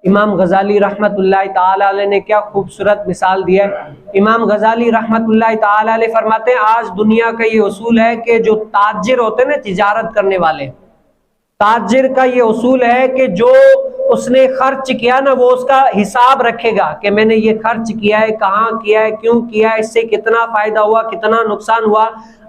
इमाम गजाली रहमतुल्लाहि ताला अलैह ने क्या खूबसूरत मिसाल दिया है। इमाम गजाली रहमतुल्लाहि ताला अलैह फरमाते हैं, आज दुनिया का ये उसूल है कि जो ताजिर होते हैं ना, तिजारत करने वाले, ताजिर का ये उसूल है कि जो उसने खर्च किया ना, वो उसका हिसाब रखेगा कि मैंने ये खर्च किया है, कहाँ किया है, क्यों किया है, इससे कितना फायदा हुआ, कितना नुकसान हुआ,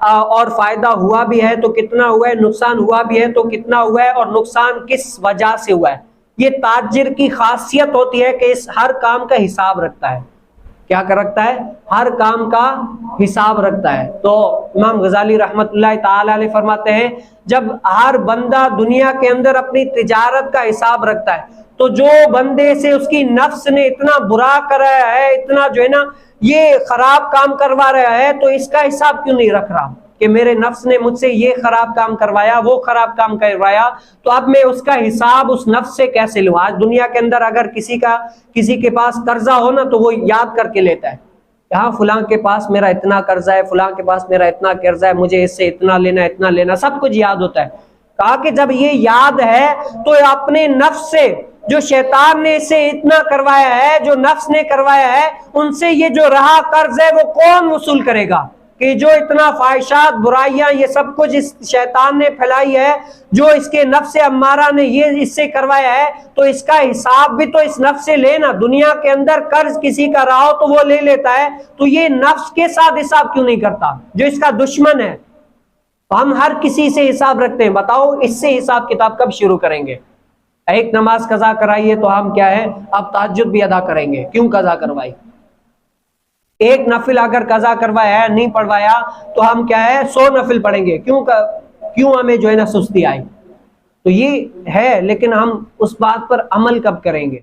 और फायदा हुआ भी है तो कितना हुआ है, नुकसान हुआ भी है तो कितना हुआ है, और नुकसान किस वजह से हुआ है। ये ताजिर की खासियत होती है कि इस हर काम का हिसाब रखता है। क्या कर रखता है? हर काम का हिसाब रखता है। तो इमाम गजाली रहमतुल्लाहि ताला अलैह फरमाते हैं, जब हर बंदा दुनिया के अंदर अपनी तिजारत का हिसाब रखता है, तो जो बंदे से उसकी नफ्स ने इतना बुरा कराया है, इतना जो है ना ये खराब काम करवा रहा है, तो इसका हिसाब क्यों नहीं रख रहा कि मेरे नफ्स ने मुझसे ये खराब काम करवाया, वो खराब काम करवाया, तो अब मैं उसका हिसाब उस नफ्स से कैसे लूं। आज दुनिया के अंदर अगर किसी के पास कर्जा हो ना, तो वो याद करके लेता है, हाँ फलां के पास मेरा इतना कर्जा है, फलां के पास मेरा इतना कर्जा है, मुझे इससे इतना लेना, इतना लेना, सब कुछ याद होता है। कहा कि जब ये याद है तो अपने नफ्स से, जो शैतान ने इसे इतना करवाया है, जो नफ्स ने करवाया है, उनसे ये जो रहा कर्ज है वो कौन वसूल करेगा? कि जो इतना ख्वाहिशात, बुराइयां, ये सब कुछ इस शैतान ने फैलाई है, जो इसके नफ्स अम्मारा ने ये इससे करवाया है, तो इसका हिसाब भी तो इस नफ्स से लेना। दुनिया के अंदर कर्ज किसी का रहा हो तो वो ले लेता है, तो ये नफ्स के साथ हिसाब क्यों नहीं करता जो इसका दुश्मन है? तो हम हर किसी से हिसाब रखते हैं, बताओ इससे हिसाब किताब कब शुरू करेंगे? एक नमाज कजा कराइए तो हम क्या है, अब तहज्जुद भी अदा करेंगे, क्यों कजा करवाई? एक नफिल अगर कजा करवाया है, नहीं पढ़वाया, तो हम क्या है 100 नफिल पढ़ेंगे, क्यों हमें जो है ना सुस्ती आई? तो ये है, लेकिन हम उस बात पर अमल कब करेंगे?